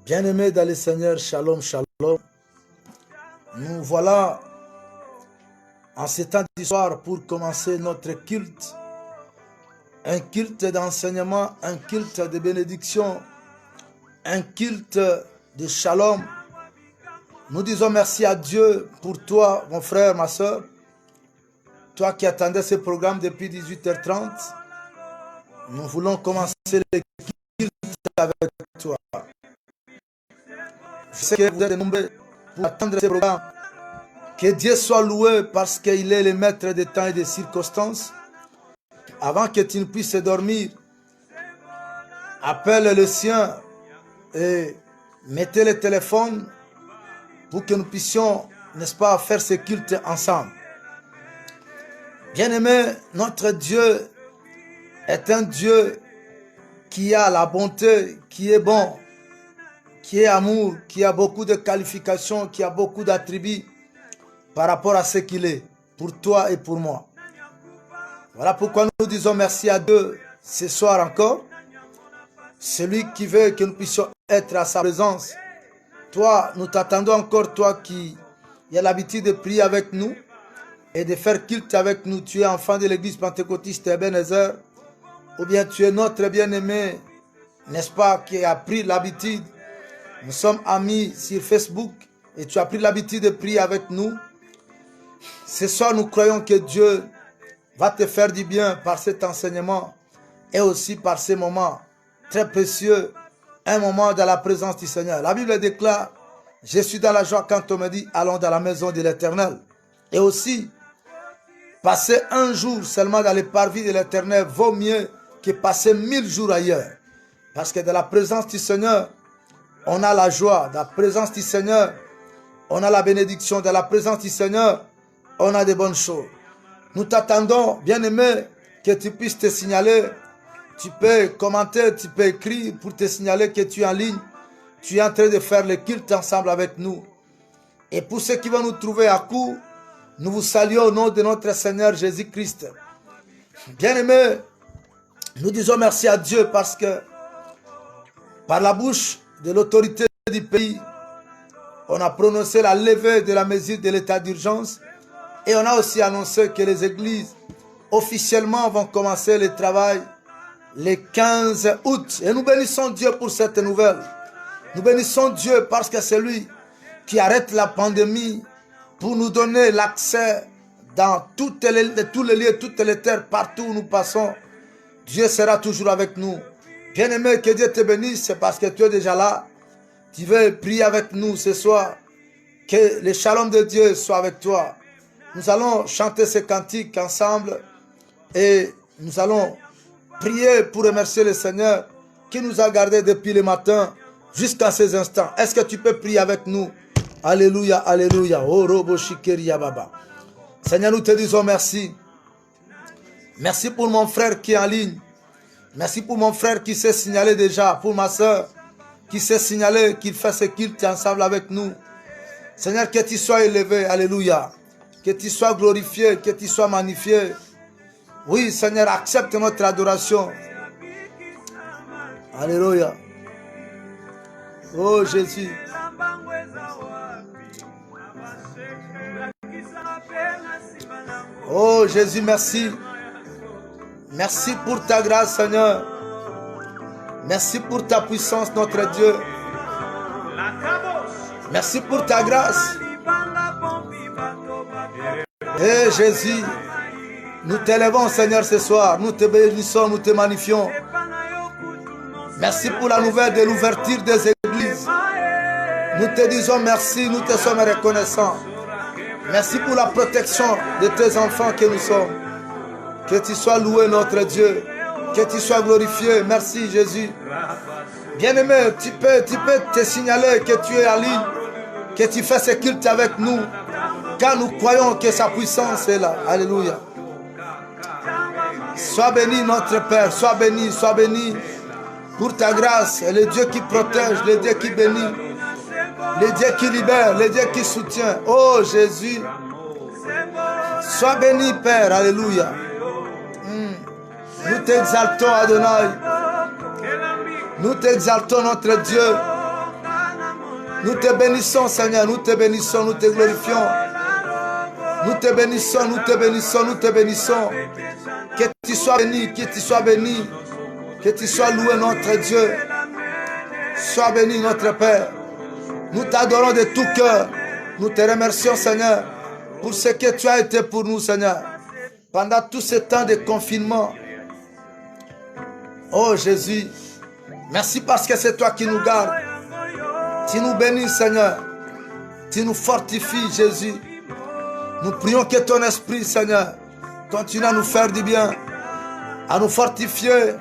Bien-aimés dans le Seigneur, shalom, shalom. Nous voilà en ce temps d'histoire pour commencer notre culte. Un culte d'enseignement, un culte de bénédiction, un culte de shalom. Nous disons merci à Dieu pour toi, mon frère, ma soeur. Toi qui attendais ce programme depuis 18h30. Nous voulons commencer le culte avec toi. Je sais que vous êtes nombreux pour attendre ce programme. Que Dieu soit loué parce qu'il est le maître des temps et des circonstances. Avant que tu ne puisses dormir, appelle le sien et mettez le téléphone pour que nous puissions, n'est-ce pas, faire ce culte ensemble. Bien-aimé, notre Dieu est un Dieu qui a la bonté, qui est bon, qui est amour, qui a beaucoup de qualifications, qui a beaucoup d'attributs par rapport à ce qu'il est, pour toi et pour moi. Voilà pourquoi nous disons merci à Dieu ce soir encore. Celui qui veut que nous puissions être à sa présence. Toi, nous t'attendons encore, toi qui as l'habitude de prier avec nous et de faire culte avec nous. Tu es enfant de l'église pentecôtiste Ebenezer, ou bien tu es notre bien-aimé, n'est-ce pas, qui a pris l'habitude. Nous sommes amis sur Facebook et tu as pris l'habitude de prier avec nous. Ce soir, nous croyons que Dieu va te faire du bien par cet enseignement et aussi par ces moments très précieux, un moment dans la présence du Seigneur. La Bible déclare, je suis dans la joie quand on me dit, allons dans la maison de l'Éternel. Et aussi, passer un jour seulement dans les parvis de l'Éternel vaut mieux que passer 1000 jours ailleurs. Parce que dans la présence du Seigneur, on a la joie. Dans la présence du Seigneur, on a la bénédiction. Dans la présence du Seigneur, on a de bonnes choses. Nous t'attendons, bien-aimé, que tu puisses te signaler. Tu peux commenter, tu peux écrire pour te signaler que tu es en ligne. Tu es en train de faire le culte ensemble avec nous. Et pour ceux qui vont nous trouver à court, nous vous saluons au nom de notre Seigneur Jésus-Christ. Bien-aimé, nous disons merci à Dieu parce que par la bouche de l'autorité du pays, on a prononcé la levée de la mesure de l'état d'urgence et on a aussi annoncé que les églises officiellement vont commencer le travail le 15 août. Et nous bénissons Dieu pour cette nouvelle. Nous bénissons Dieu parce que c'est lui qui arrête la pandémie pour nous donner l'accès dans tous les lieux, toutes les terres, partout où nous passons. Dieu sera toujours avec nous. Bien-aimé, que Dieu te bénisse, c'est parce que tu es déjà là. Tu veux prier avec nous ce soir. Que le shalom de Dieu soit avec toi. Nous allons chanter ces cantiques ensemble et nous allons prier pour remercier le Seigneur qui nous a gardés depuis le matin jusqu'à ces instants. Est-ce que tu peux prier avec nous? Alléluia, alléluia. Oh, robo shikeria baba. Seigneur, nous te disons merci. Merci pour mon frère qui est en ligne. Merci pour mon frère qui s'est signalé déjà. Pour ma soeur qui s'est signalé qu'il fait ce culte ensemble avec nous. Seigneur, que tu sois élevé. Alléluia. Que tu sois glorifié. Que tu sois magnifié. Oui, Seigneur, accepte notre adoration. Alléluia. Oh, Jésus. Oh, Jésus, merci. Merci pour ta grâce, Seigneur. Merci pour ta puissance, notre Dieu. Merci pour ta grâce. Eh Jésus, nous t'élevons, Seigneur, ce soir. Nous te bénissons, nous te magnifions. Merci pour la nouvelle de l'ouverture des églises. Nous te disons merci, nous te sommes reconnaissants. Merci pour la protection de tes enfants que nous sommes. Que tu sois loué, notre Dieu. Que tu sois glorifié. Merci, Jésus. Bien-aimé, tu peux te signaler que tu es en ligne, que tu fais ce culte avec nous, car nous croyons que sa puissance est là. Alléluia. Sois béni, notre Père. Sois béni pour ta grâce. Et le Dieu qui protège, le Dieu qui bénit, le Dieu qui libère, le Dieu qui soutient. Oh, Jésus. Sois béni, Père. Alléluia. Nous t'exaltons, Adonai. Nous t'exaltons, notre Dieu. Nous te bénissons, Seigneur. Nous te bénissons, nous te glorifions. Nous te bénissons, nous te bénissons, nous te bénissons. Que tu sois béni, que tu sois béni. Que tu sois loué, notre Dieu. Sois béni, notre Père. Nous t'adorons de tout cœur. Nous te remercions, Seigneur, pour ce que tu as été pour nous, Seigneur. Pendant tout ce temps de confinement. Oh Jésus, merci parce que c'est toi qui nous gardes. Tu nous bénis, Seigneur. Tu nous fortifies, Jésus. Nous prions que ton esprit, Seigneur, continue à nous faire du bien, à nous fortifier,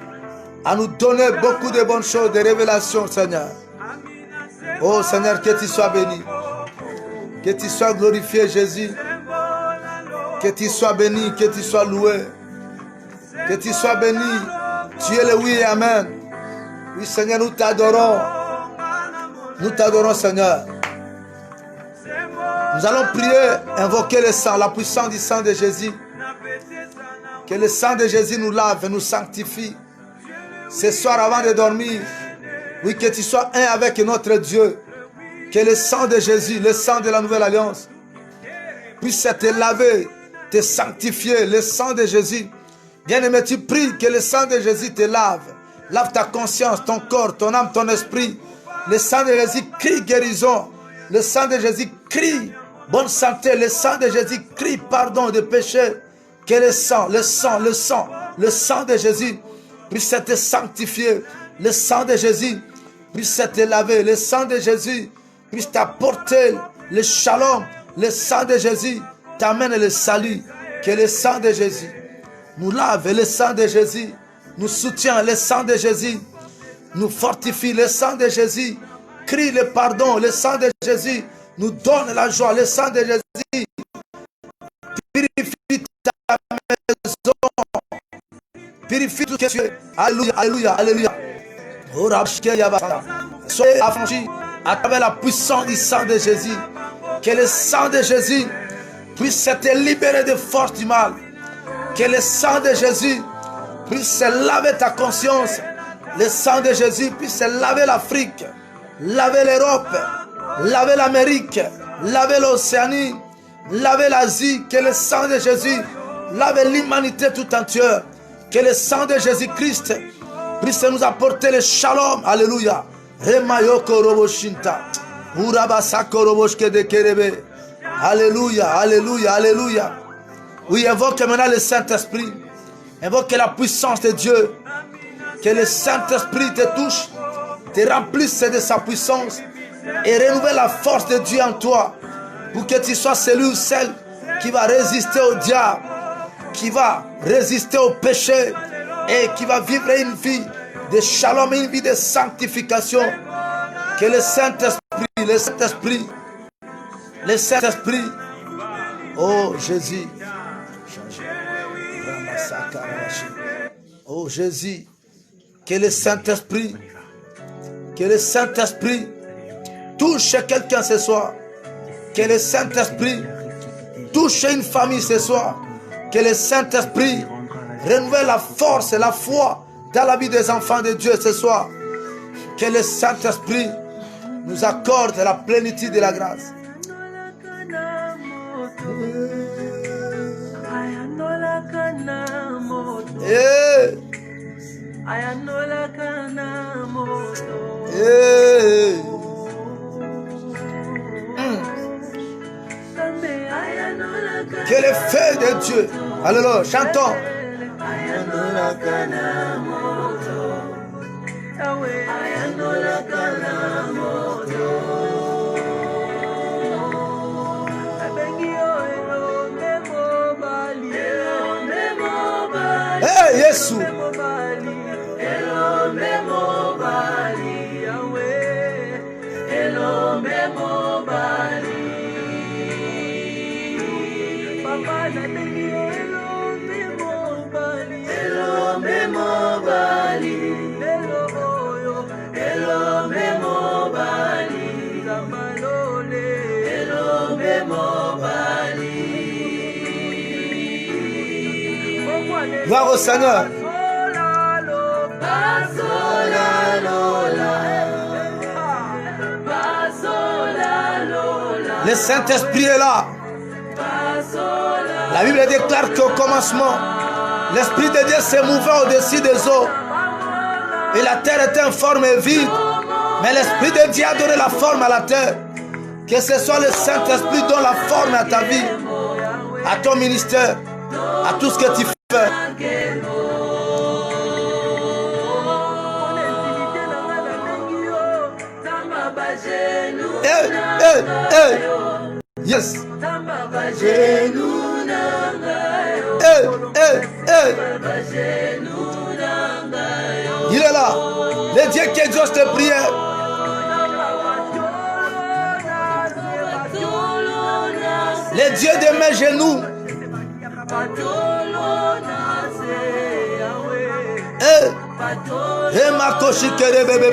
à nous donner beaucoup de bonnes choses, de révélations, Seigneur. Oh Seigneur, que tu sois béni. Que tu sois glorifié, Jésus. Que tu sois béni, que tu sois loué. Que tu sois béni. Tu es le oui et amen. Oui, Seigneur, nous t'adorons. Nous t'adorons, Seigneur. Nous allons prier, invoquer le sang, la puissance du sang de Jésus. Que le sang de Jésus nous lave et nous sanctifie. Ce soir, avant de dormir, oui, que tu sois un avec notre Dieu. Que le sang de Jésus, le sang de la nouvelle alliance, puisse te laver, te sanctifier. Le sang de Jésus. Bien-aimé, tu pries que le sang de Jésus te lave. Lave ta conscience, ton corps, ton âme, ton esprit. Le sang de Jésus crie guérison. Le sang de Jésus crie bonne santé. Le sang de Jésus crie pardon de péché. Que le sang de Jésus puisse te sanctifier. Le sang de Jésus puisse te laver. Le sang de Jésus puisse t'apporter le shalom. Le sang de Jésus t'amène le salut. Que le sang de Jésus nous lave. Le sang de Jésus nous soutient. Le sang de Jésus nous fortifie. Le sang de Jésus crie le pardon. Le sang de Jésus nous donne la joie. Le sang de Jésus purifie ta maison. Purifie tout ce que tu es. Alléluia, alléluia, alléluia. Soyez affranchis à travers la puissance du sang de Jésus. Que le sang de Jésus puisse te libérer de force du mal. Que le sang de Jésus puisse laver ta conscience. Le sang de Jésus puisse laver l'Afrique, laver l'Europe, laver l'Amérique, laver l'Océanie, laver l'Asie. Que le sang de Jésus lave l'humanité tout entière. Que le sang de Jésus-Christ puisse nous apporter le shalom. Alléluia. Alléluia, alléluia, alléluia. Oui, invoque maintenant le Saint-Esprit. Invoque la puissance de Dieu. Que le Saint-Esprit te touche, te remplisse de sa puissance et renouvelle la force de Dieu en toi pour que tu sois celui ou celle qui va résister au diable, qui va résister au péché et qui va vivre une vie de shalom, une vie de sanctification. Que le Saint-Esprit, oh Jésus, oh Jésus, que le Saint-Esprit touche quelqu'un ce soir. Que le Saint-Esprit touche une famille ce soir. Que le Saint-Esprit renouvelle la force et la foi dans la vie des enfants de Dieu ce soir. Que le Saint-Esprit nous accorde la plénitude de la grâce. Hey. Hey. Que le feu de Dieu. Alléluia, chantons. Hey, Yesu. Gloire au Seigneur. Le Saint-Esprit est là. La Bible déclare qu'au commencement, l'Esprit de Dieu s'est mouvant au-dessus des eaux. Et la terre était informe et vide. Mais l'Esprit de Dieu a donné la forme à la terre. Que ce soit le Saint-Esprit donne la forme à ta vie, à ton ministère, à tout ce que tu fais. Yes. Il est là. Le Dieu qui exauce tes prières. Le Dieu de mes genoux. Ma cochi kere bébé.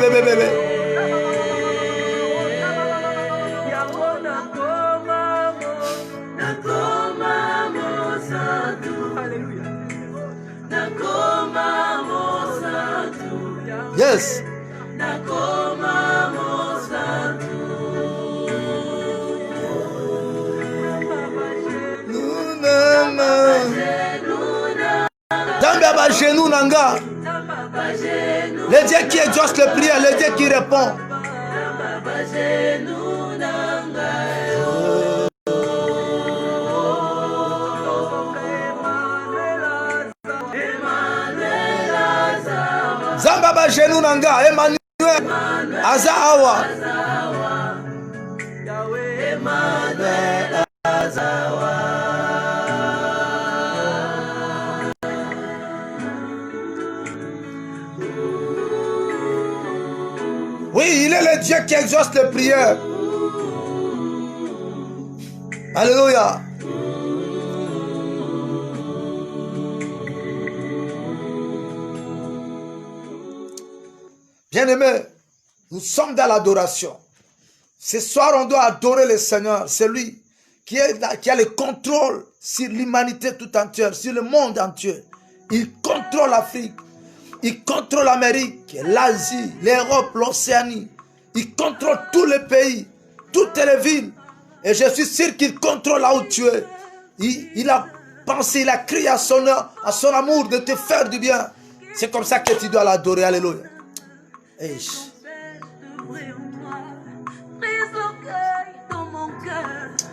Yes. Dans genou nanga. Le Dieu qui exauce les prières, le Dieu qui répond. Zamba genou nanga, Emmanuel, Azawa. Oui, il est le Dieu qui exauce les prières. Alléluia. Bien-aimés, nous sommes dans l'adoration. Ce soir, on doit adorer le Seigneur. C'est lui qui a le contrôle sur l'humanité tout entière, sur le monde entier. Il contrôle l'Afrique. Il contrôle l'Amérique, l'Asie, l'Europe, l'Océanie. Il contrôle tous les pays, toutes les villes. Et je suis sûr qu'il contrôle là où tu es. Il a pensé, il a crié à son amour de te faire du bien. C'est comme ça que tu dois l'adorer. Alléluia.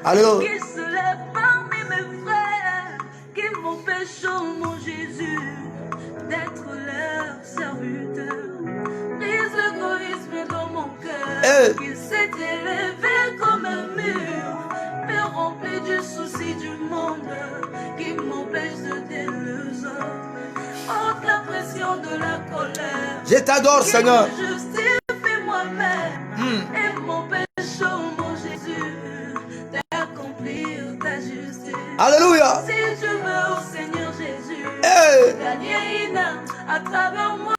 Alléluia. Qu'il se lève parmi mes frères, qui m'empêchent, oh mon Jésus, d'être leur serviteur. Brise l'égoïsme dans mon cœur, qu'il s'est élevé comme un mur, me remplit du souci du monde, qui m'empêche de t'aider les autres. Entre la pression de la colère, je t'adore, Seigneur. Je justifie moi-même et m'empêche, oh mon Jésus, d'accomplir ta justice. Alléluia. Si je veux, oh Seigneur Jésus, gagner une âme à travers moi,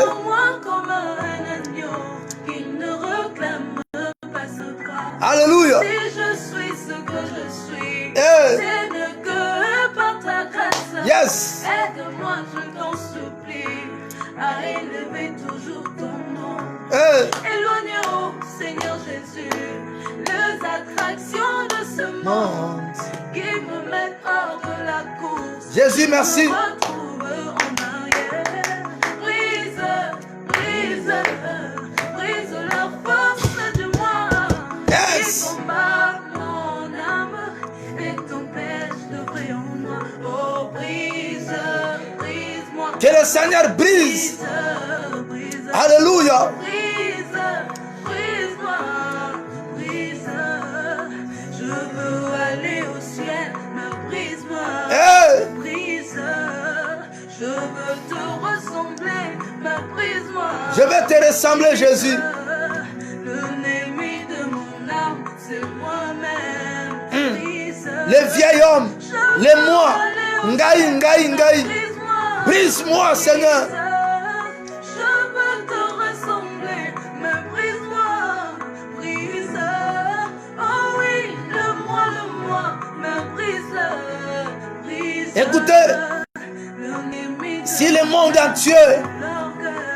pour moi comme un agneau qui ne réclame pas ce droit. Alléluia. Si je suis ce que je suis, ce n'est que par ta grâce. Yes. Aide-moi, je t'en supplie, à élever toujours ton nom. Éloigne, oh Seigneur Jésus, les attractions de ce monde qui me mettent hors de la course. Jésus, merci. Brise la force de moi. Yes. Qui combat mon âme et t'empêche de briller en moi. Oh, brise-moi. Que le Seigneur brise. Alléluia. Brise-moi. Je veux aller au ciel, mais brise-moi. Brise. Je veux te ressembler, mais brise-moi. Je vais te ressembler, Jésus. L'ennemi de mon âme, c'est moi-même. Le vieil homme, le moi, Ngaï. Brise-moi, Seigneur. Je veux te ressembler, mais brise-moi. Brise. Oh oui, le moi, mais brise-le. Brise. Écoutez, si le monde entier,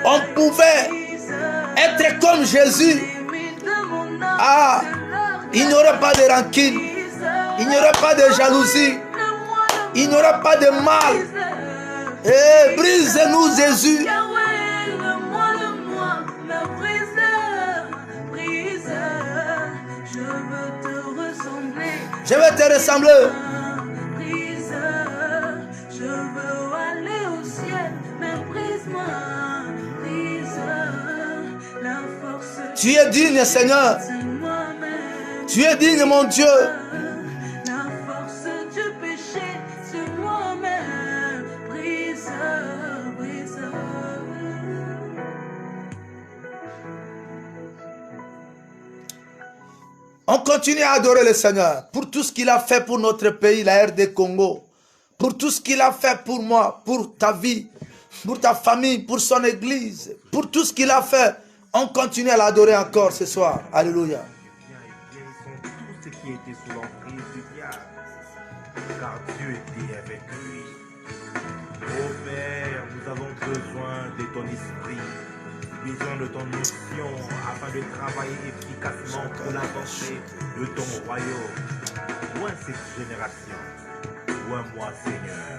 on pouvait être comme Jésus, Il n'y aura pas de rancune. Il n'y aura pas de jalousie. Il n'y aura pas de mal. Et brise-nous, Jésus. Je veux te ressembler. Je veux aller au ciel, mais brise-moi, brise la force. Tu es digne, Seigneur. Tu es digne, mon Dieu. La force du péché, c'est moi-même. Brise, brise. On continue à adorer le Seigneur pour tout ce qu'il a fait pour notre pays, la RD Congo. Pour tout ce qu'il a fait pour moi, pour ta vie, pour ta famille, pour son église. Pour tout ce qu'il a fait. On continue à l'adorer encore ce soir. Alléluia. Tout ce qui était sous l'emprise du diable, car Dieu était avec lui. Ô Père, nous avons besoin de ton esprit, besoin de ton onction, afin de travailler efficacement pour l'avancée de ton royaume. Loin cette génération, loin moi Seigneur,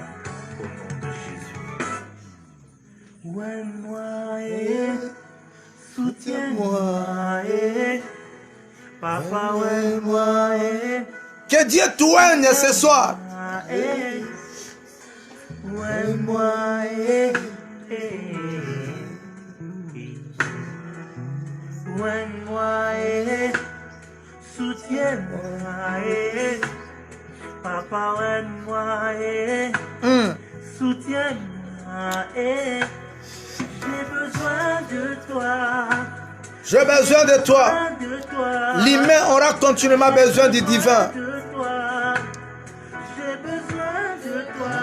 au nom de Jésus. Loin moi et soutiens-moi et Papa, ouais, moi, Que Dieu t'oigne ce soir. ouais, moi, ouais, moi, soutiens-moi, Papa, ouais, moi, soutiens-moi, j'ai besoin de toi. J'ai besoin de toi. L'humain aura continuellement besoin du divin. J'ai besoin de toi.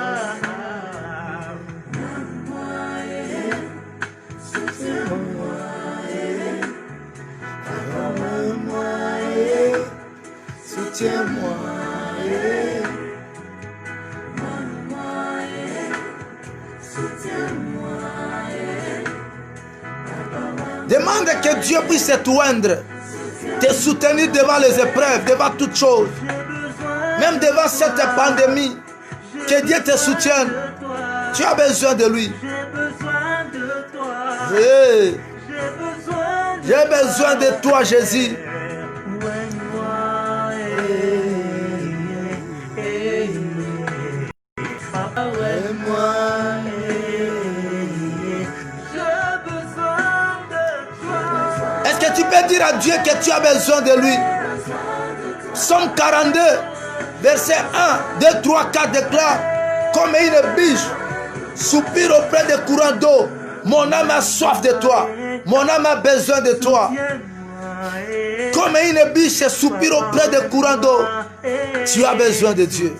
Soutiens-moi. Demande que Dieu puisse t'oindre, te soutenir devant les épreuves, devant toutes choses. Même devant cette pandémie, que Dieu te soutienne. Tu as besoin de lui. Hey. J'ai besoin de toi, Jésus. Est-ce que tu peux dire à Dieu que tu as besoin de lui? Psaume 42, verset 1, 2, 3, 4 déclare: comme une biche soupire auprès des courants d'eau, mon âme a soif de toi, mon âme a besoin de toi. Comme une biche soupire auprès des courants d'eau, tu as besoin de Dieu.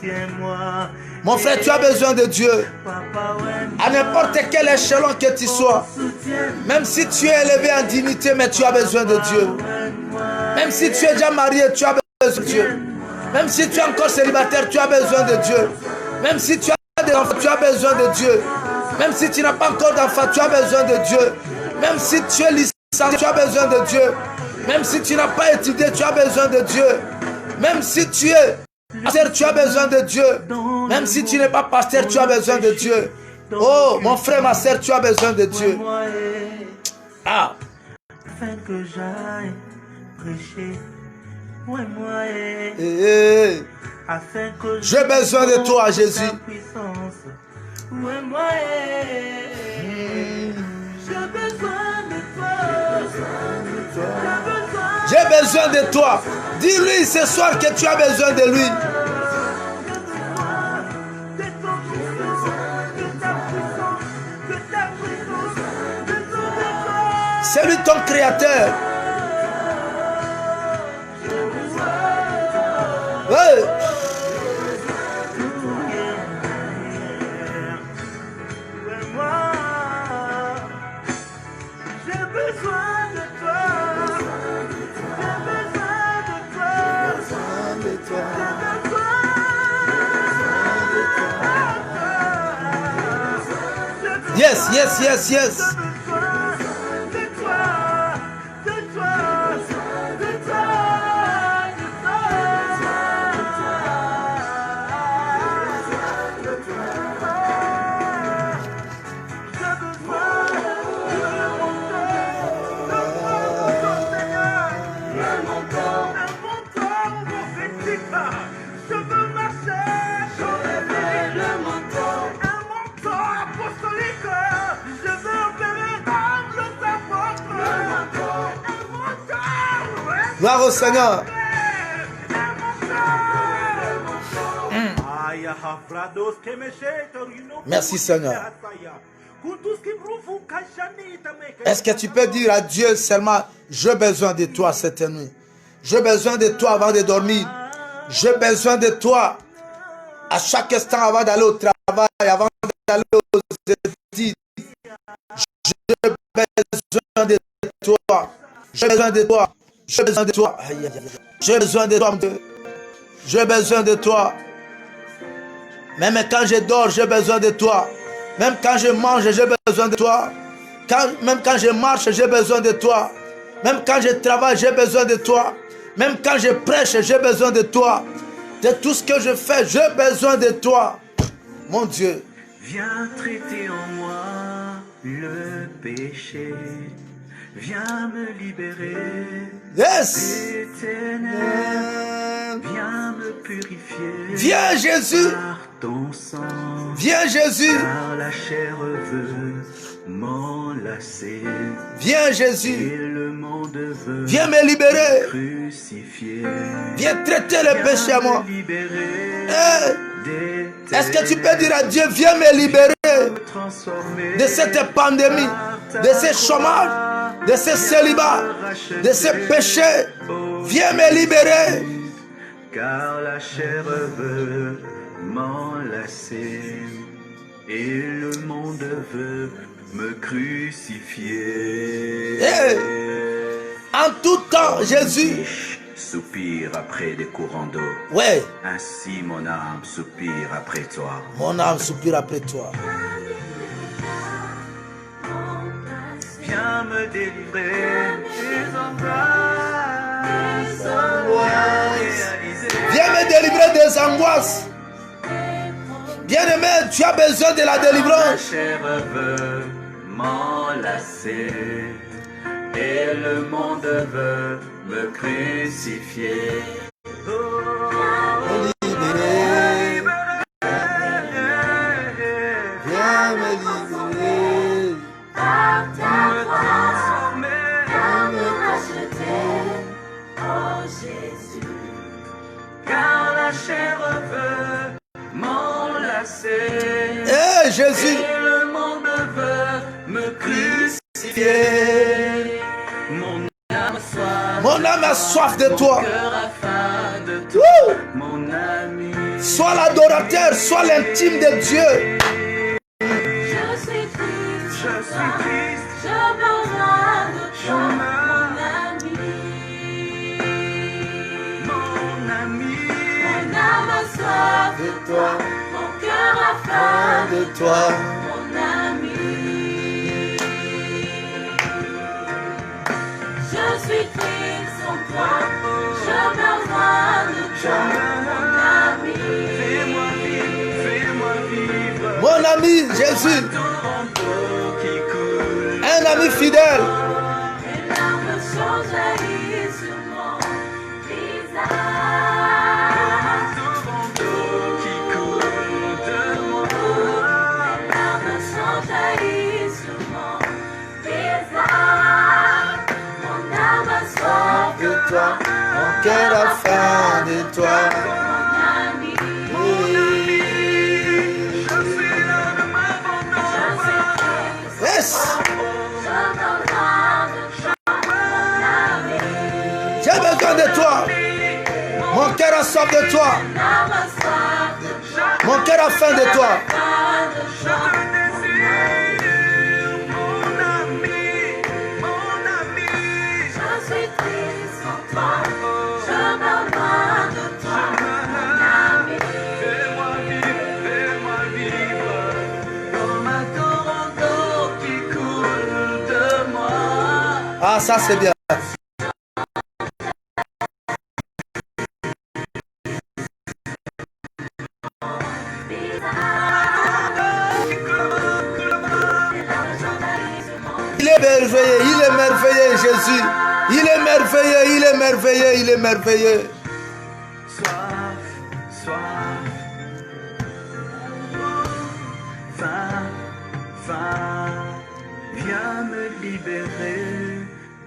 Mon frère, tu as besoin de Dieu. À n'importe quel échelon que tu sois, même si tu es élevé en dignité, mais tu as besoin de Dieu. Même si tu es déjà marié, tu as besoin de Dieu. Même si tu es encore célibataire, tu as besoin de Dieu. Même si tu as des enfants, tu as besoin de Dieu. Même si tu n'as pas encore d'enfants, tu as besoin de Dieu. Même si tu es licencié, tu as besoin de Dieu. Même si tu n'as pas étudié, tu as besoin de Dieu. Même si tu es pasteur, tu as besoin de Dieu. Même si tu n'es pas pasteur, tu as besoin de Dieu. Oh, mon frère, ma soeur, tu as besoin de Dieu. Ah. Afin que j'aille prêcher. J'ai besoin de toi, Jésus. J'ai besoin de toi. Dis-lui ce soir que tu as besoin de lui. C'est lui ton créateur. Ouais. J'ai besoin de toi. Yes, yes, yes, yes. Gloire au Seigneur. Merci Seigneur. Est-ce que tu peux dire à Dieu seulement, j'ai besoin de toi cette nuit. J'ai besoin de toi avant de dormir. J'ai besoin de toi à chaque instant avant d'aller au travail, avant d'aller aux études. J'ai besoin de toi. J'ai besoin de toi. J'ai besoin de toi. J'ai besoin de toi. J'ai besoin de toi. Même quand je dors, j'ai besoin de toi. Même quand je mange, j'ai besoin de toi. Même quand je marche, j'ai besoin de toi. Même quand je travaille, j'ai besoin de toi. Même quand je prêche, j'ai besoin de toi. De tout ce que je fais, j'ai besoin de toi. Mon Dieu. Viens traiter en moi le péché. Viens me libérer. Yes. Éternel, viens me purifier. Viens Jésus. Par ton sang. Viens Jésus. Car la chair veut m'enlacer. Viens Jésus. Et le monde veut viens me libérer. Crucifier. Viens traiter le péché à moi. Hey. Est-ce que tu peux dire à Dieu, viens me libérer de cette pandémie, de ce chômage, de ce célibat, de ce péché. Viens me libérer. Car la chair veut m'enlacer et le monde veut me crucifier. Hey. En tout temps, Jésus soupire après des courants d'eau. Ouais. Ainsi mon âme soupire après toi. Mon âme soupire après toi. Viens me délivrer des angoisses. Viens me délivrer des angoisses. Bien-aimé, tu as besoin de la délivrance. La chair veut m'enlacer et le monde veut me crucifier. Viens me libérer. Par ta Me croix, transformer. viens me racheter, oh Jésus. Car la chair veut m'enlacer Hey Jésus. et le monde veut me crucifier. Mon âme a soif de toi. Cœur a faim de toi, Woo. mon ami. Sois l'adorateur, sois l'intime de Dieu. Je suis triste, Je suis triste, je me rends de toi, mon ami. mon ami. Mon âme a soif de toi, mon cœur a faim de toi. mon ami. Je suis triste sans toi, je me rends de toi, mon ami. Fais-moi vivre. Mon ami Jésus, Torrent d'eau qui coule. un ami fidèle. Les larmes sont jaillies sur mon visage. Torrent d'eau qui coule de moi. Les larmes sont jaillies sur mon visage. Mon âme a soif de toi, Mon cœur a faim de toi. mon ami. Je suis là, ne m'abandonne Je suis triste, Yes. je me rends de toi, mon ami. J'ai besoin de toi. Mon cœur a soif de toi. Mon âme a soif de toi, Mon cœur a faim de toi. faim de toi. mon ami, mon ami. Je suis triste sans toi, je me rends de toi, mon ami. Fais-moi vivre, comme un torrent d'eau qui coule de moi. Ah, ça c'est bien. Il est merveilleux, Jésus. Il est merveilleux, il est merveilleux, il est merveilleux. Soif, faim, viens me libérer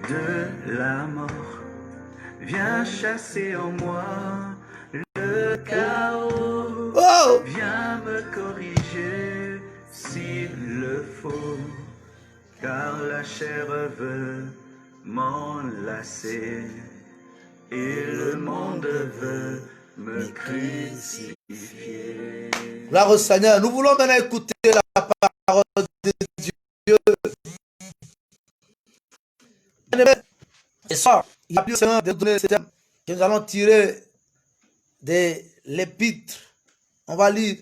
de la mort. Viens chasser en moi le chaos. Oh! Viens me corriger s'il le faut, car la chair veut m'enlacer et le monde veut me crucifier. Gloire au Seigneur. Nous voulons maintenant écouter la parole de Dieu. Et ça, il y a plus de donner ce thème que nous allons tirer de l'épître. On va lire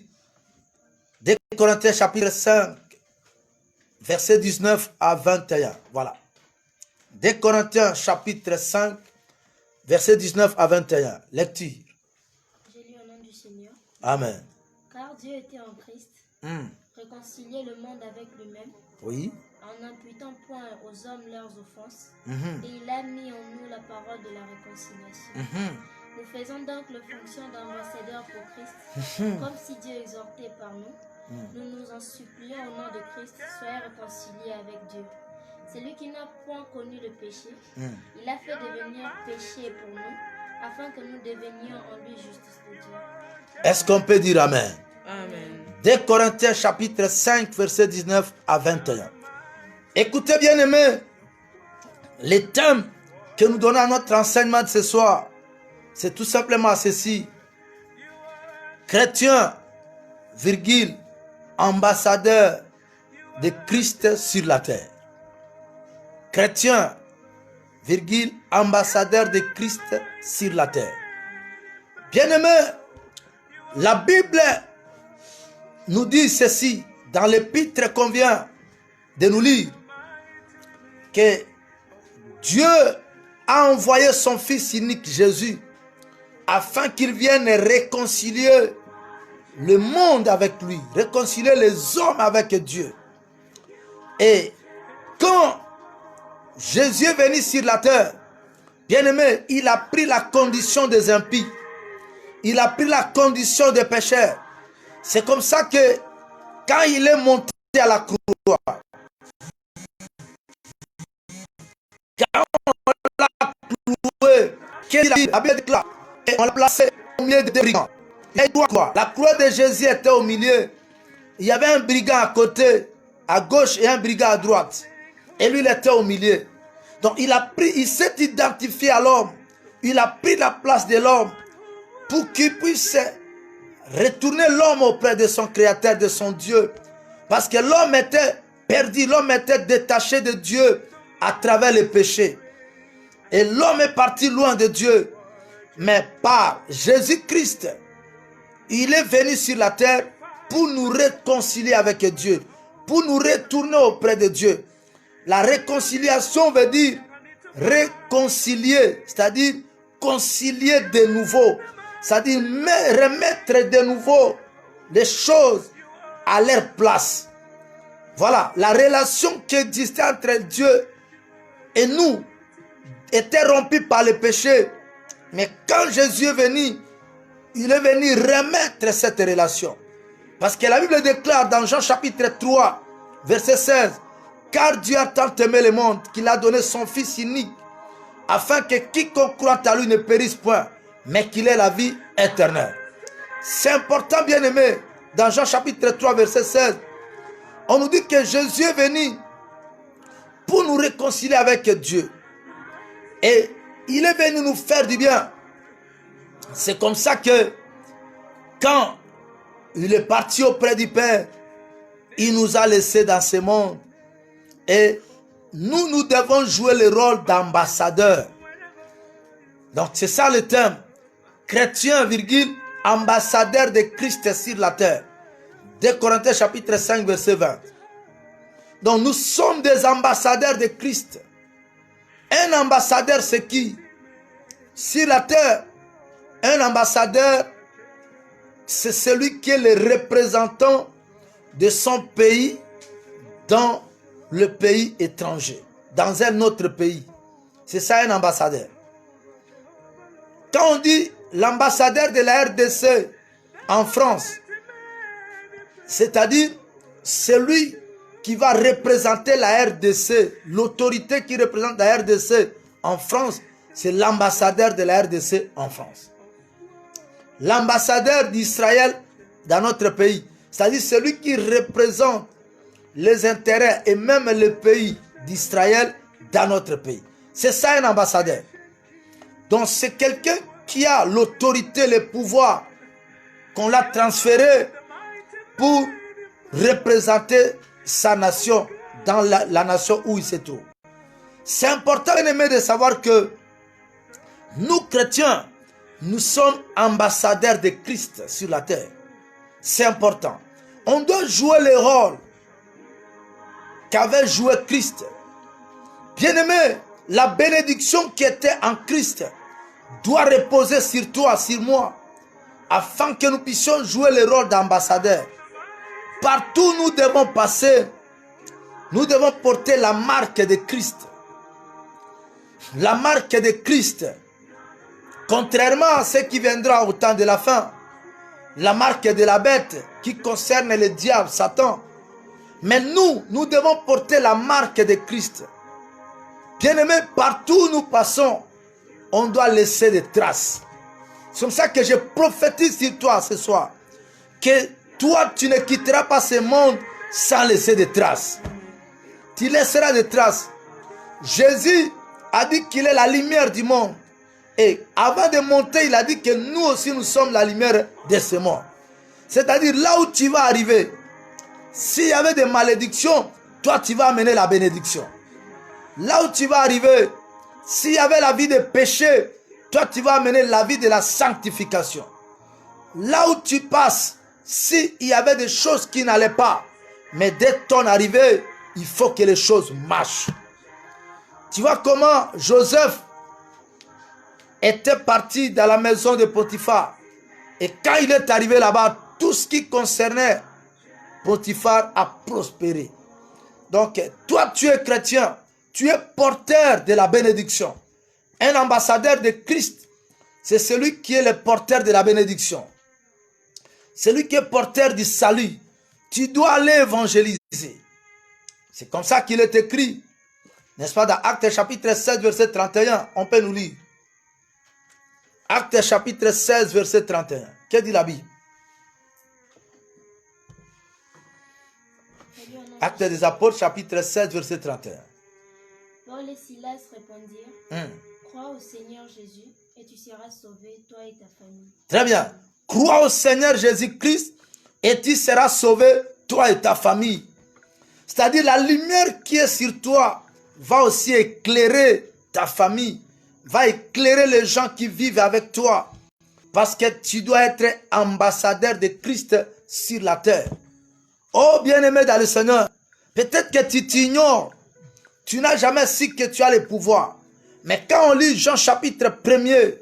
2 Corinthiens chapitre 5, verset 19 à 21. Voilà. 2 Corinthiens chapitre 5, verset 19 à 21. Lecture. J'ai lu au nom du Seigneur. Amen. Car Dieu était en Christ, réconcilier le monde avec lui-même, Oui. en n'imputant point aux hommes leurs offenses, Mhm. et il a mis en nous la parole de la réconciliation. Mhm. Nous faisons donc le fonction d'ambassadeurs pour Christ, comme si Dieu exhortait par nous. Nous nous en supplions au nom de Christ, soyez réconciliés avec Dieu. Celui qui n'a point connu le péché, il a fait devenir péché pour nous, afin que nous devenions en lui justice de Dieu. Est-ce qu'on peut dire Amen? Amen. 2 Corinthiens chapitre 5, verset 19 à 21. Écoutez bien aimés, les thèmes que nous donnons à notre enseignement de ce soir, c'est tout simplement ceci. Chrétien, virgule, ambassadeur de Christ sur la terre. Chrétien, virgule, ambassadeur de Christ sur la terre. Bien-aimés, la Bible nous dit ceci dans l'épître qu'on vient de nous lire, que Dieu a envoyé son Fils unique Jésus afin qu'il vienne réconcilier le monde avec lui, réconcilier les hommes avec Dieu. Et quand Jésus est venu sur la terre, bien aimé, il a pris la condition des impies. Il a pris la condition des pécheurs. C'est comme ça que quand il est monté à la croix, quand on l'a cloué, la Bible déclare, on l'a placé au milieu des brigands. La croix de Jésus était au milieu. Il y avait un brigand à côté, à gauche, et un brigand à droite. Et lui, il était au milieu. Donc il s'est identifié à l'homme. Il a pris la place de l'homme pour qu'il puisse retourner l'homme auprès de son Créateur, de son Dieu. Parce que l'homme était perdu, l'homme était détaché de Dieu à travers les péchés. Et l'homme est parti loin de Dieu. Mais par Jésus-Christ, il est venu sur la terre pour nous réconcilier avec Dieu, pour nous retourner auprès de Dieu. La réconciliation veut dire réconcilier, c'est-à-dire concilier de nouveau, c'est-à-dire remettre de nouveau les choses à leur place. Voilà, la relation qui existait entre Dieu et nous était rompue par le péché. Mais quand Jésus est venu, il est venu remettre cette relation. Parce que la Bible déclare dans Jean chapitre 3, verset 16, « Car Dieu a tant aimé le monde qu'il a donné son Fils unique, afin que quiconque croit à lui ne périsse point, mais qu'il ait la vie éternelle. » C'est important, bien aimé, dans Jean chapitre 3, verset 16, on nous dit que Jésus est venu pour nous réconcilier avec Dieu. Et il est venu nous faire du bien. C'est comme ça que quand il est parti auprès du Père, il nous a laissés dans ce monde. Et nous devons jouer le rôle d'ambassadeur. Donc c'est ça le thème. Chrétien, virgule, ambassadeur de Christ sur la terre. 2 Corinthiens chapitre 5, verset 20. Donc nous sommes des ambassadeurs de Christ. Un ambassadeur, c'est qui? Sur la terre, un ambassadeur, c'est celui qui est le représentant de son pays dans le pays étranger, dans un autre pays. C'est ça un ambassadeur. Quand on dit l'ambassadeur de la RDC en France, c'est-à-dire celui qui va représenter la RDC, l'autorité qui représente la RDC en France, c'est l'ambassadeur de la RDC en France. L'ambassadeur d'Israël dans notre pays. C'est-à-dire celui qui représente les intérêts et même le pays d'Israël dans notre pays. C'est ça un ambassadeur. Donc c'est quelqu'un qui a l'autorité, le pouvoir, qu'on l'a transféré pour représenter sa nation dans la nation où il se trouve. C'est important, bien aimé, de savoir que nous, chrétiens, nous sommes ambassadeurs de Christ sur la terre. C'est important. On doit jouer le rôle qu'avait joué Christ. Bien-aimé, la bénédiction qui était en Christ doit reposer sur toi, sur moi, afin que nous puissions jouer le rôle d'ambassadeur. Partout où nous devons passer, nous devons porter la marque de Christ. La marque de Christ. Contrairement à ce qui viendra au temps de la fin, la marque de la bête qui concerne le diable, Satan. Mais nous devons porter la marque de Christ. Bien-aimés, partout où nous passons, on doit laisser des traces. C'est comme ça que je prophétise sur toi ce soir. Que toi, tu ne quitteras pas ce monde sans laisser des traces. Tu laisseras des traces. Jésus a dit qu'il est la lumière du monde. Et avant de monter, il a dit que nous aussi, nous sommes la lumière de ce monde. C'est-à-dire, là où tu vas arriver, s'il y avait des malédictions, toi, tu vas amener la bénédiction. Là où tu vas arriver, s'il y avait la vie de péché, toi, tu vas amener la vie de la sanctification. Là où tu passes, s'il y avait des choses qui n'allaient pas, mais dès ton arrivée, il faut que les choses marchent. Tu vois comment Joseph était parti dans la maison de Potiphar. Et quand il est arrivé là-bas, tout ce qui concernait Potiphar a prospéré. Donc, toi, tu es chrétien. Tu es porteur de la bénédiction. Un ambassadeur de Christ, c'est celui qui est le porteur de la bénédiction. Celui qui est porteur du salut. Tu dois aller évangéliser. C'est comme ça qu'il est écrit. N'est-ce pas, dans Actes chapitre 16, verset 31, on peut nous lire. Actes chapitre 16, verset 31. Que dit la Bible? Actes des Apôtres, chapitre 16, verset 31. Paul et Silas répondirent, crois au Seigneur Jésus et tu seras sauvé, toi et ta famille. Très bien. Crois au Seigneur Jésus-Christ et tu seras sauvé, toi et ta famille. C'est-à-dire la lumière qui est sur toi va aussi éclairer ta famille, va éclairer les gens qui vivent avec toi. Parce que tu dois être ambassadeur de Christ sur la terre. Oh bien-aimé dans le Seigneur, peut-être que tu t'ignores. Tu n'as jamais su que tu as le pouvoir. Mais quand on lit Jean chapitre 1er,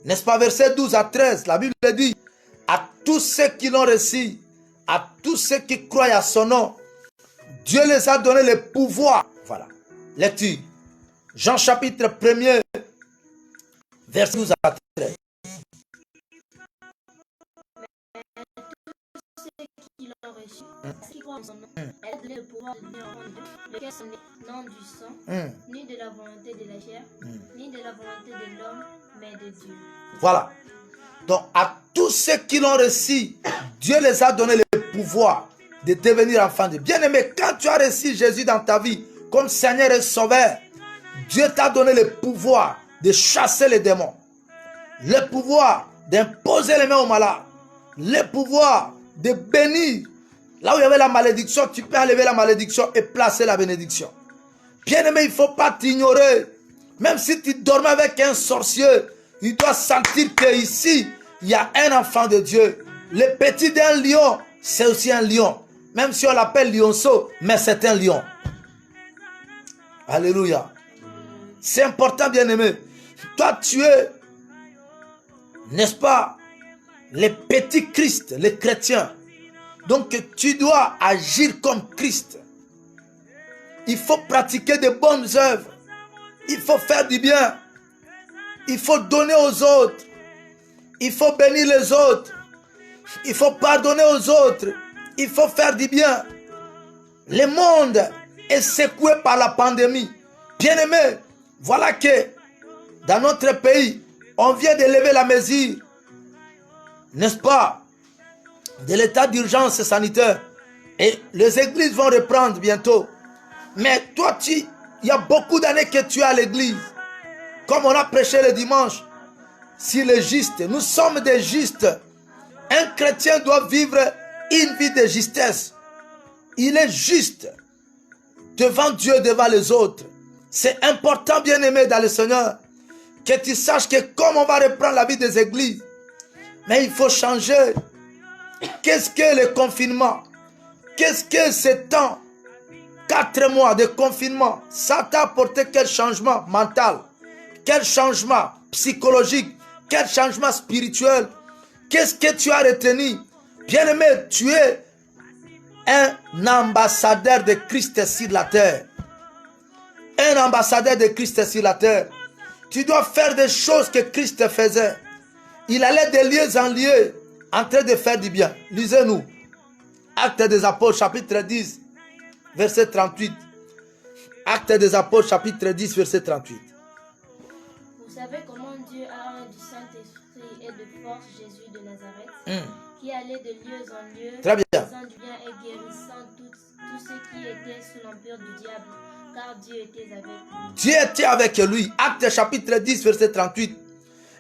n'est-ce pas, verset 12 à 13, la Bible dit, à tous ceux qui l'ont reçu, à tous ceux qui croient à son nom, Dieu les a donné le pouvoir. Voilà, lecture. Jean chapitre 1er, verset 12 à 13. Qui l'ont reçu, qui croient en son nom, elle a donné le pouvoir de devenir enfant de Dieu, lequel ce n'est non du sang, ni de la volonté de la chair, ni de la volonté de l'homme, mais de Dieu. Voilà. Donc, à tous ceux qui l'ont reçu, Dieu les a donné le pouvoir de devenir enfants de Dieu. Bien-aimé, quand tu as reçu Jésus dans ta vie comme Seigneur et Sauveur, Dieu t'a donné le pouvoir de chasser les démons, le pouvoir d'imposer les mains aux malades, le pouvoir de bénir. Là où il y avait la malédiction, tu peux enlever la malédiction et placer la bénédiction. Bien-aimé, il ne faut pas t'ignorer. Même si tu dormais avec un sorcier, il doit sentir qu'ici, il y a un enfant de Dieu. Le petit d'un lion, c'est aussi un lion. Même si on l'appelle lionceau, mais c'est un lion. Alléluia. C'est important, bien-aimé. Toi, tu es, n'est-ce pas, le petit Christ, le chrétien. Donc, tu dois agir comme Christ. Il faut pratiquer de bonnes œuvres. Il faut faire du bien. Il faut donner aux autres. Il faut bénir les autres. Il faut pardonner aux autres. Il faut faire du bien. Le monde est secoué par la pandémie. Bien-aimé, voilà que dans notre pays, on vient d'élever la mesure, n'est-ce pas, de l'état d'urgence sanitaire. Et les églises vont reprendre bientôt. Mais toi, il y a beaucoup d'années que tu es à l'église. Comme on a prêché le dimanche, sur les justes, nous sommes des justes. Un chrétien doit vivre une vie de justesse. Il est juste devant Dieu, devant les autres. C'est important, bien-aimé dans le Seigneur, que tu saches que comme on va reprendre la vie des églises, mais il faut changer. Qu'est-ce que le confinement? Qu'est-ce que ce temps? 4 mois de confinement, ça t'a apporté quel changement mental? Quel changement psychologique? Quel changement spirituel? Qu'est-ce que tu as retenu? Bien-aimé, tu es un ambassadeur de Christ sur la terre. Un ambassadeur de Christ sur la terre. Tu dois faire des choses que Christ faisait. Il allait de lieu en lieu en train de faire du bien. Lisez-nous. Actes des Apôtres, chapitre 10, verset 38. Actes des Apôtres, chapitre 10, verset 38. Vous savez comment Dieu a un du Saint-Esprit et de force Jésus de Nazareth, qui allait de lieu en lieu, Très bien. faisant du bien et guérissant tous ceux qui étaient sous l'empire du diable, car Dieu était avec lui. Dieu était avec lui. Actes chapitre 10, verset 38.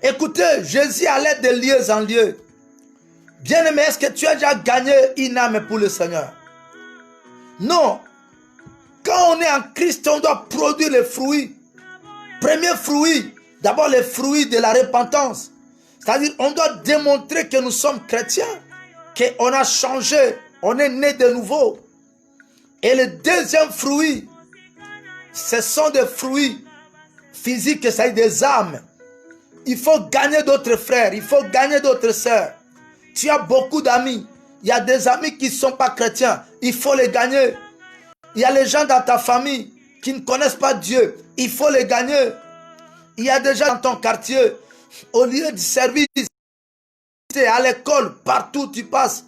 Écoutez, Jésus allait de lieu en lieu. Bien-aimé, est-ce que tu as déjà gagné une âme pour le Seigneur? Non. Quand on est en Christ, on doit produire les fruits. Premier fruit, d'abord les fruits de la repentance. C'est-à-dire, on doit démontrer que nous sommes chrétiens, qu'on a changé, on est né de nouveau. Et le deuxième fruit, ce sont des fruits physiques, c'est-à-dire des âmes. Il faut gagner d'autres frères, il faut gagner d'autres sœurs. Tu as beaucoup d'amis. Il y a des amis qui ne sont pas chrétiens. Il faut les gagner. Il y a les gens dans ta famille qui ne connaissent pas Dieu. Il faut les gagner. Il y a des gens dans ton quartier, au lieu du service, à l'école, partout où tu passes.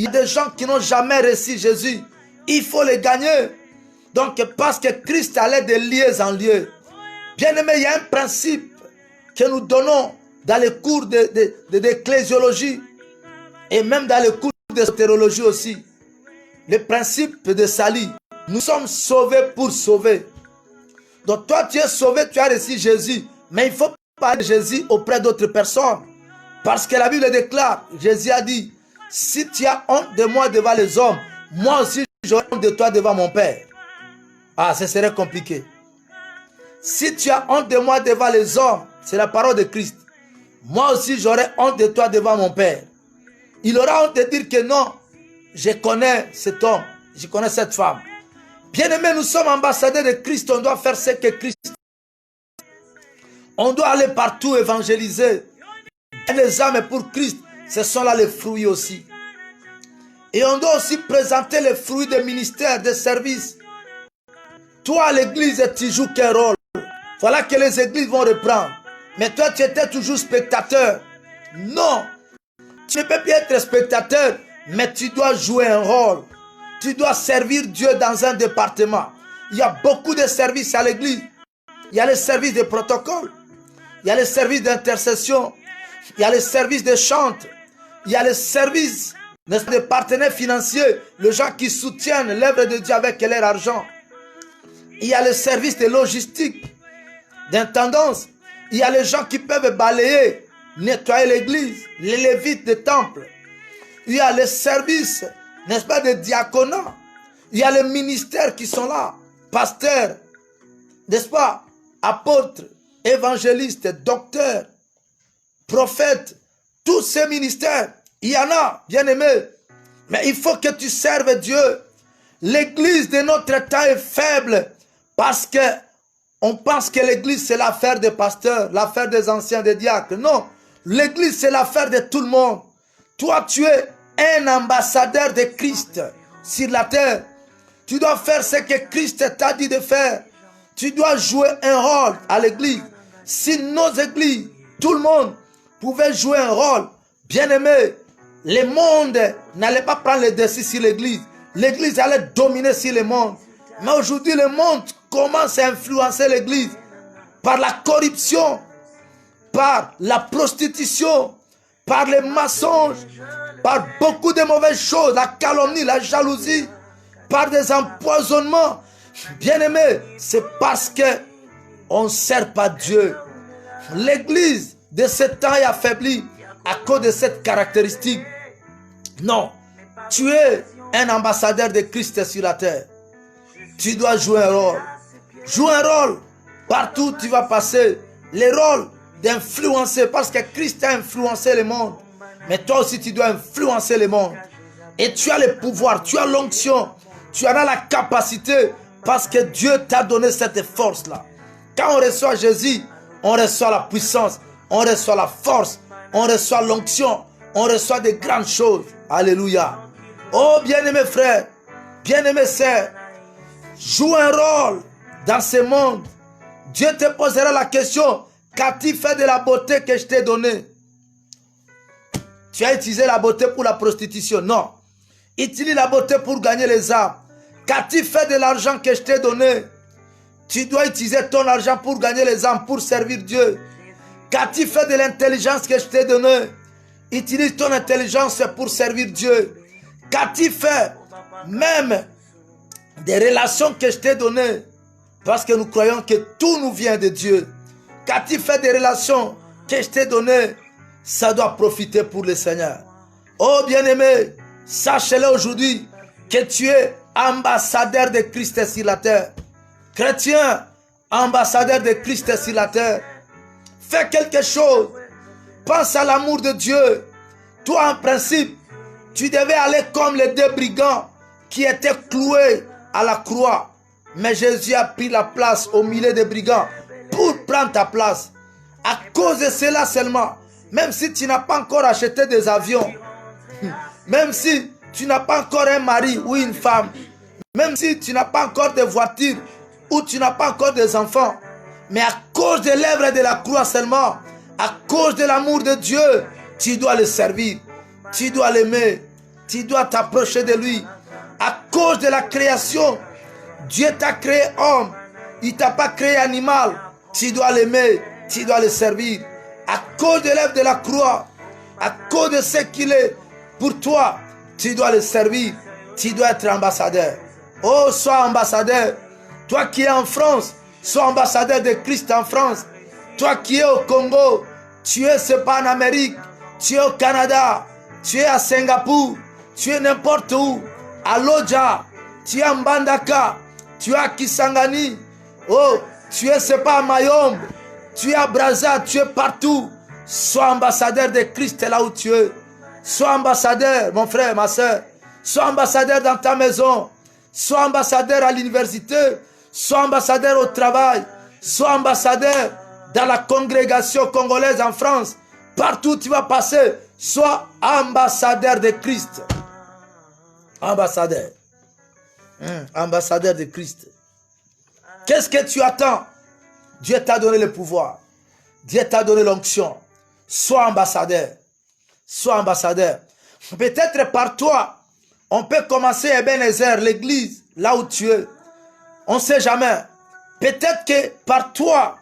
Il y a des gens qui n'ont jamais reçu Jésus. Il faut les gagner. Donc, parce que Christ allait de lieu en lieu. Bien aimé, il y a un principe que nous donnons dans les cours d'ecclésiologie et même dans les cours de théologie aussi. Le principe de salut. Nous sommes sauvés pour sauver. Donc toi tu es sauvé, tu as reçu Jésus. Mais il faut parler de Jésus auprès d'autres personnes. Parce que la Bible déclare, Jésus a dit, si tu as honte de moi devant les hommes, moi aussi j'aurai honte de toi devant mon Père. Ah, ce serait compliqué. Si tu as honte de moi devant les hommes, c'est la parole de Christ. Moi aussi j'aurai honte de toi devant mon Père. Il aura honte de dire que non, je connais cet homme, je connais cette femme. Bien-aimés, nous sommes ambassadeurs de Christ, on doit faire ce que Christ fait. On doit aller partout évangéliser. Les âmes pour Christ, ce sont là les fruits aussi. Et on doit aussi présenter les fruits des ministères, des services. Toi, à l'église, tu joues quel rôle? Voilà que les églises vont reprendre. Mais toi, tu étais toujours spectateur. Non. Tu ne peux plus être spectateur, mais tu dois jouer un rôle. Tu dois servir Dieu dans un département. Il y a beaucoup de services à l'église. Il y a les services de protocole. Il y a les services d'intercession. Il y a les services de chante. Il y a les services des partenaires financiers. Les gens qui soutiennent l'œuvre de Dieu avec leur argent. Il y a les services de logistique, d'intendance. Il y a les gens qui peuvent balayer, nettoyer l'église, les lévites des temples. Il y a les services, n'est-ce pas, de diaconat. Il y a les ministères qui sont là. Pasteurs, n'est-ce pas, apôtres, évangélistes, docteurs, prophètes. Tous ces ministères, il y en a, bien aimés. Mais il faut que tu serves Dieu. L'église de notre temps est faible parce que on pense que l'église c'est l'affaire des pasteurs, l'affaire des anciens, des diacres. Non, l'église c'est l'affaire de tout le monde. Toi tu es un ambassadeur de Christ sur la terre. Tu dois faire ce que Christ t'a dit de faire. Tu dois jouer un rôle à l'église. Si nos églises, tout le monde pouvait jouer un rôle, bien aimé, le monde n'allait pas prendre le dessus sur l'église. L'église allait dominer sur le monde. Mais aujourd'hui, le monde commence à influencer l'église. par la corruption, par la prostitution, par les mensonges, par beaucoup de mauvaises choses, la calomnie, la jalousie, par des empoisonnements. Bien-aimé, c'est parce que on ne sert pas Dieu. L'église de ce temps est affaiblie à cause de cette caractéristique. Non, tu es un ambassadeur de Christ sur la terre. Tu dois jouer un rôle. Joue un rôle partout où tu vas passer. Le rôle d'influencer, parce que Christ a influencé le monde. Mais toi aussi, tu dois influencer le monde. Et tu as le pouvoir, tu as l'onction, tu en as la capacité, parce que Dieu t'a donné cette force-là. Quand on reçoit Jésus, on reçoit la puissance, on reçoit la force, on reçoit l'onction, on reçoit de grandes choses. Alléluia. Oh, bien-aimé frère, bien-aimé sœur, joue un rôle dans ce monde. Dieu te posera la question, qu'as-tu fait de la beauté que je t'ai donnée? Tu as utilisé la beauté pour la prostitution? Non. Utilise la beauté pour gagner les âmes. Qu'as-tu fait de l'argent que je t'ai donné? Tu dois utiliser ton argent pour gagner les âmes, pour servir Dieu. Qu'as-tu fait de l'intelligence que je t'ai donnée? Utilise ton intelligence pour servir Dieu. Qu'as-tu fait même des relations que je t'ai données? Parce que nous croyons que tout nous vient de Dieu. Qu'as-tu fait des relations que je t'ai données? Ça doit profiter pour le Seigneur. Oh bien-aimé, sache-le aujourd'hui que tu es ambassadeur de Christ sur la terre. Chrétien, ambassadeur de Christ sur la terre. Fais quelque chose. Pense à l'amour de Dieu. Toi, en principe, tu devais aller comme les deux brigands qui étaient cloués à la croix. Mais Jésus a pris la place au milieu des brigands pour prendre ta place. À cause de cela seulement, même si tu n'as pas encore acheté des avions, même si tu n'as pas encore un mari ou une femme, même si tu n'as pas encore de voiture ou tu n'as pas encore des enfants, mais à cause de l'œuvre de la croix seulement, à cause de l'amour de Dieu, tu dois le servir, tu dois l'aimer, tu dois t'approcher de lui. À cause de la création, Dieu t'a créé homme, il ne t'a pas créé animal, tu dois l'aimer, tu dois le servir. À cause de l'œuvre de la croix, à cause de ce qu'il est pour toi, tu dois le servir, tu dois être ambassadeur. Oh, sois ambassadeur. Toi qui es en France, sois ambassadeur de Christ en France. Toi qui es au Congo, tu es pas en Amérique, tu es au Canada, tu es à Singapour, tu es n'importe où, à Lodja, tu es à Mbandaka, tu es à Kisangani, oh, tu es pas à Mayombe, tu es à Brazza, tu es partout. Sois ambassadeur de Christ là où tu es. Sois ambassadeur, mon frère, ma soeur. Sois ambassadeur dans ta maison. Sois ambassadeur à l'université. Sois ambassadeur au travail. Sois ambassadeur dans la congrégation congolaise en France. Partout où tu vas passer, sois ambassadeur de Christ. Ambassadeur. Ambassadeur de Christ. Qu'est-ce que tu attends? Dieu t'a donné le pouvoir. Dieu t'a donné l'onction. Sois ambassadeur. Sois ambassadeur. Peut-être par toi, on peut commencer Ebenezer, l'église, là où tu es. On ne sait jamais. Peut-être que par toi,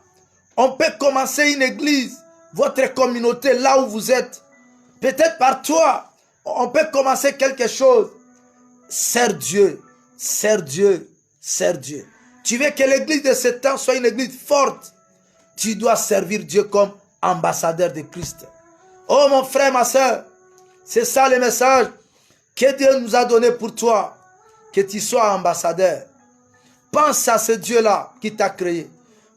on peut commencer une église, votre communauté, là où vous êtes. Peut-être par toi, on peut commencer quelque chose. Sers Dieu, sers Dieu, sers Dieu. Tu veux que l'église de ce temps soit une église forte. Tu dois servir Dieu comme ambassadeur de Christ. Oh mon frère, ma soeur, c'est ça le message que Dieu nous a donné pour toi. Que tu sois ambassadeur. Pense à ce Dieu-là qui t'a créé.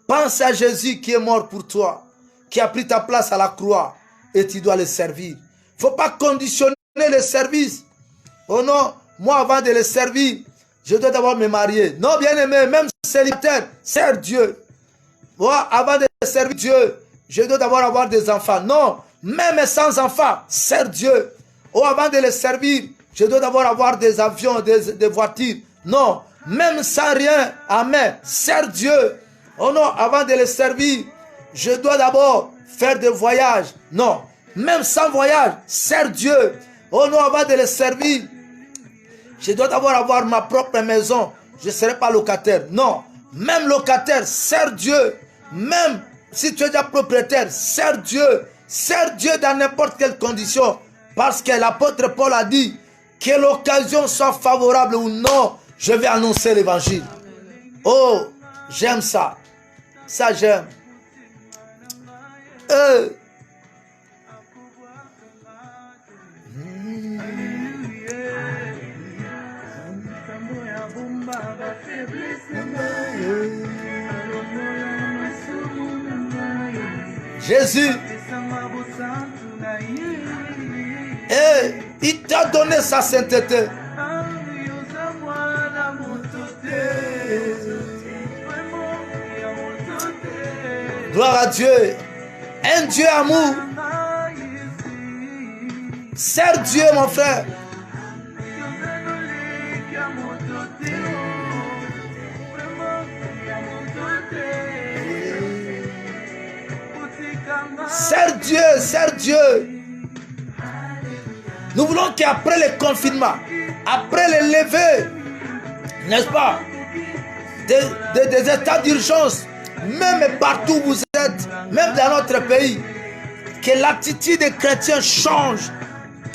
Pense à Jésus qui est mort pour toi, qui a pris ta place à la croix et tu dois le servir. Il ne faut pas conditionner le service. Oh non, moi avant de le servir, je dois d'abord me marier. Non, bien-aimé, même célibataire, sers Dieu. Moi, avant de servir Dieu, je dois d'abord avoir des enfants. Non, même sans enfants, sers Dieu. Oh, avant de le servir, je dois d'abord avoir des avions, des voitures. Non, même sans rien, amen, sers Dieu. Oh non, avant de le servir, je dois d'abord faire des voyages. Non, même sans voyage, sers Dieu. Oh non, avant de le servir, je dois d'abord avoir ma propre maison. Je ne serai pas locataire. Non, même locataire, sers Dieu. Même si tu es déjà propriétaire, sers Dieu dans n'importe quelle condition. Parce que l'apôtre Paul a dit que l'occasion soit favorable ou non, je vais annoncer l'évangile. Oh, j'aime ça. Ça, j'aime. Jésus, il t'a donné sa sainteté. Gloire à Dieu. Un Dieu amour. Sers Dieu, mon frère. Sers Dieu, sers Dieu. Nous voulons qu'après le confinement, après les levées, n'est-ce pas, des états d'urgence, même partout où vous êtes, même dans notre pays, que l'attitude des chrétiens change,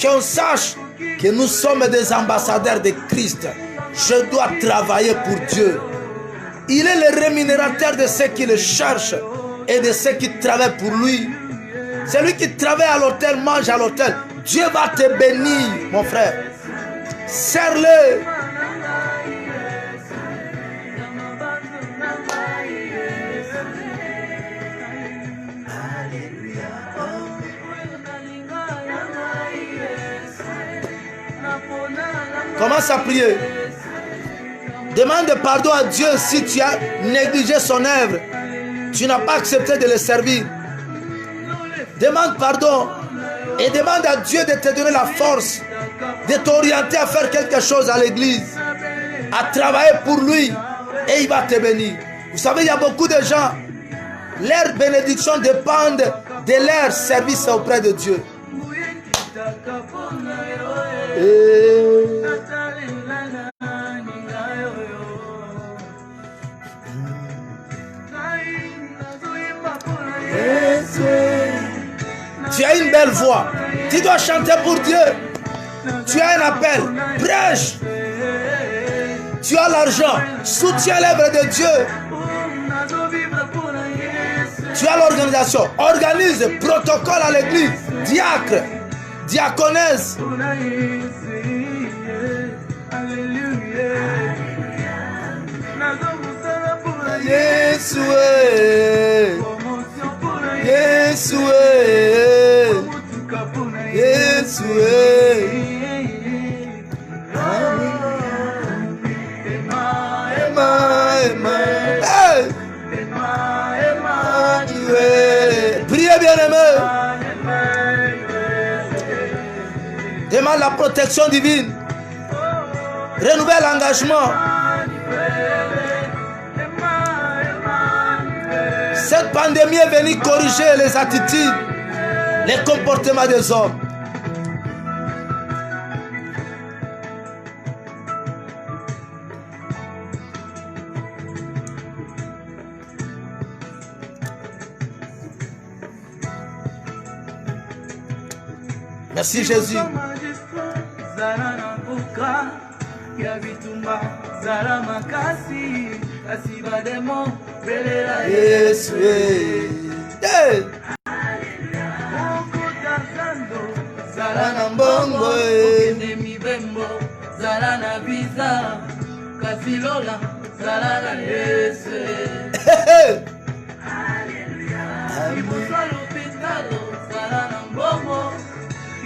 qu'on sache que nous sommes des ambassadeurs de Christ. Je dois travailler pour Dieu. Il est le rémunérateur de ceux qui le cherchent et de ceux qui travaillent pour lui. Celui qui travaille à l'hôtel, mange à l'hôtel. Dieu va te bénir, mon frère. Serre-le. Commence à prier. Demande pardon à Dieu si tu as négligé son œuvre. Tu n'as pas accepté de le servir. Demande pardon et demande à Dieu de te donner la force, de t'orienter à faire quelque chose à l'église, à travailler pour lui, et il va te bénir. Vous savez, il y a beaucoup de gens, leur bénédiction dépend de leur service auprès de Dieu. Tu as une belle voix. Tu dois chanter pour Dieu. Tu as un appel. Prêche. Tu as l'argent. Soutiens l'œuvre de Dieu. Tu as l'organisation. Organise. Protocole à l'église. Diacre. Diaconesse. Yeshua. Yeshua, Yeshua, priez bien aimé. Demande la protection divine. Renouvelle l'engagement. Cette pandémie est venue corriger les attitudes, les comportements des hommes. Merci Jésus. Yes, hey. Zalana mbongo zalana visa kasilola zalana Yesu. Zalana mbongo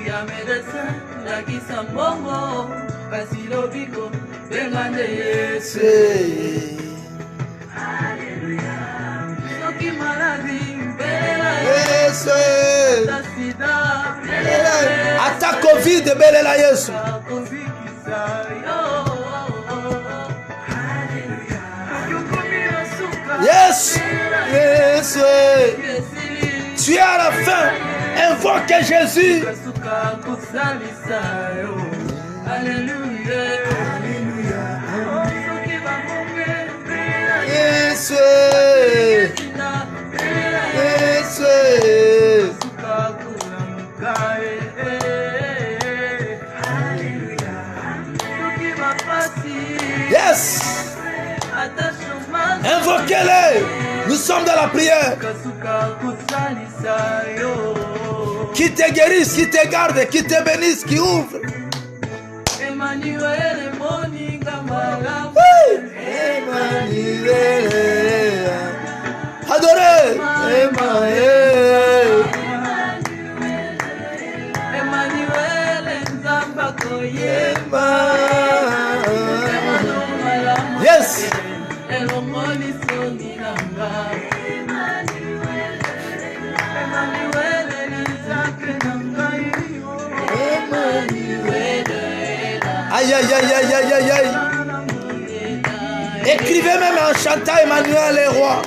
ya medecin la kisa mbongo kasilo biko bengande Yesu. Ata Covid belela Yesu. Yes, yes, tu es à la fin. Invoque Jésus. Alléluia. Yes. Yes. Invoquez-les. Nous sommes dans la prière. Qui te guérisse, qui te garde, qui te bénisse, qui ouvre. Emmanuel, Emmanuel. Adorez. Emmanuel. Yes. Aïe, aïe, aïe, aïe, aïe, aïe, aïe. Écrivez même en chantant Emmanuel est roi.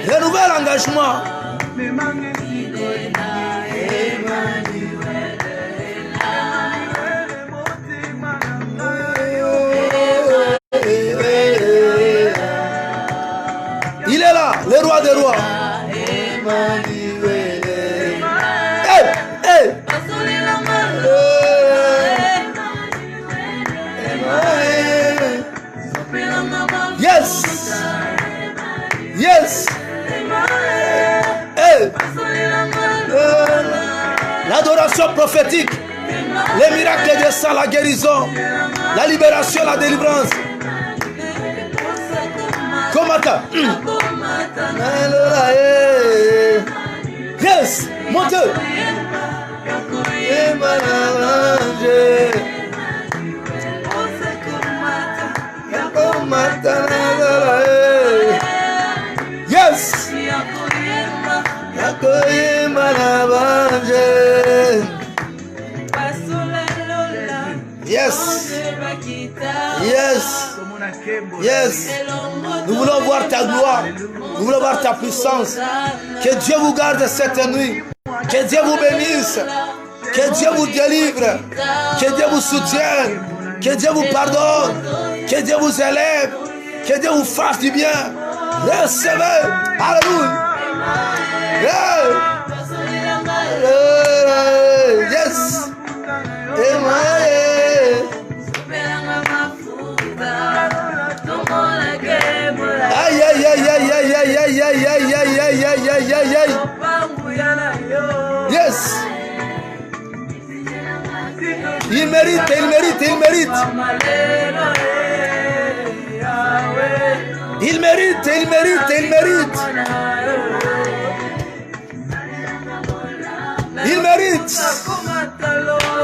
Renouvel engagement. Il est là, le roi des rois. Hey, hey. Yes. Yes. Hey. L'adoration prophétique, les miracles de sang, la guérison, la libération, la délivrance. Comata. Yes. Monte. Yes. Yes. Yes. Yes. Nous voulons voir ta gloire. Nous voulons voir ta puissance. Que Dieu vous garde cette nuit. Que Dieu vous bénisse. Que Dieu vous délivre. Que Dieu vous soutienne. Que Dieu vous pardonne. Que Dieu vous élève. Que Dieu vous fasse du bien. Recevez. Alléluia. Yes. Aïe aïe aïe aïe aïe aïe aïe aïe aïe aïe aïe aïe aïe aïe aïe. Yes. Il mérite, il mérite, il mérite. Il mérite, il mérite, il mérite. Il mérite.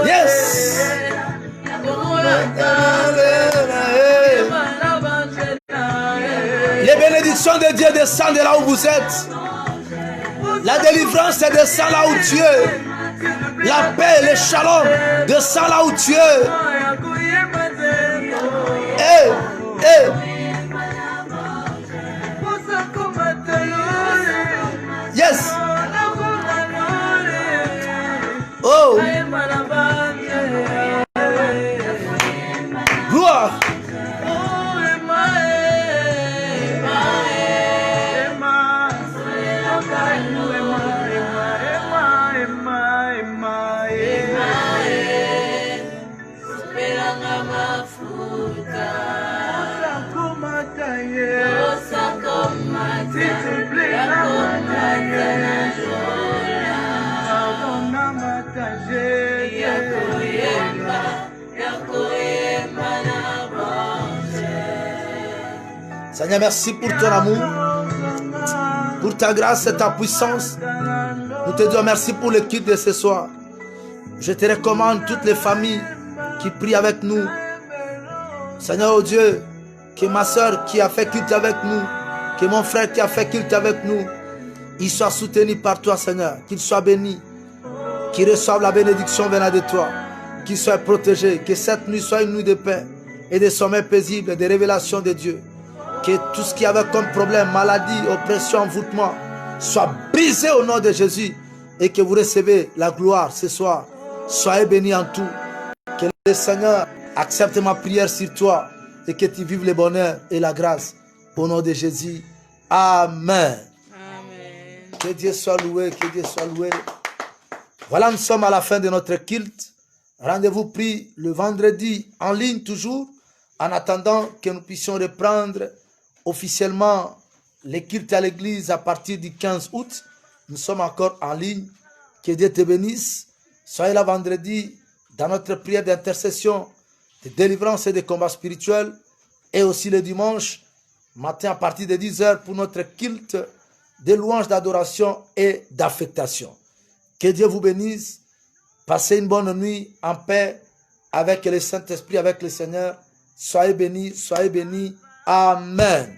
Yes. Les bénédictions de Dieu descendent de là où vous êtes. La délivrance descend là où tu es. La paix, le shalom descend là où tu es. Hey, hey. Yes. Oh. Gloire. Seigneur, merci pour ton amour, pour ta grâce et ta puissance. Nous te disons merci pour le culte de ce soir. Je te recommande toutes les familles qui prient avec nous. Seigneur, oh Dieu, que ma soeur qui a fait culte avec nous, que mon frère qui a fait culte avec nous, il soit soutenu par toi, Seigneur, qu'il soit béni, qu'il reçoive la bénédiction venant de toi, qu'il soit protégé, que cette nuit soit une nuit de paix et de sommeil paisible, de révélation de Dieu. Que tout ce qu'il y avait comme problème, maladie, oppression, envoûtement, soit brisé au nom de Jésus et que vous recevez la gloire ce soir. Soyez bénis en tout. Que le Seigneur accepte ma prière sur toi et que tu vives le bonheur et la grâce au nom de Jésus. Amen. Amen. Que Dieu soit loué, que Dieu soit loué. Voilà, nous sommes à la fin de notre culte. Rendez-vous pris le vendredi en ligne toujours, en attendant que nous puissions reprendre officiellement les cultes à l'église à partir du 15 août. Nous sommes encore en ligne. Que Dieu te bénisse. Soyez là vendredi dans notre prière d'intercession, de délivrance et de combat spirituel. Et aussi le dimanche matin à partir de 10h pour notre culte de louange, d'adoration et d'affectation. Que Dieu vous bénisse. Passez une bonne nuit en paix avec le Saint-Esprit, avec le Seigneur. Soyez bénis, soyez bénis. Amen.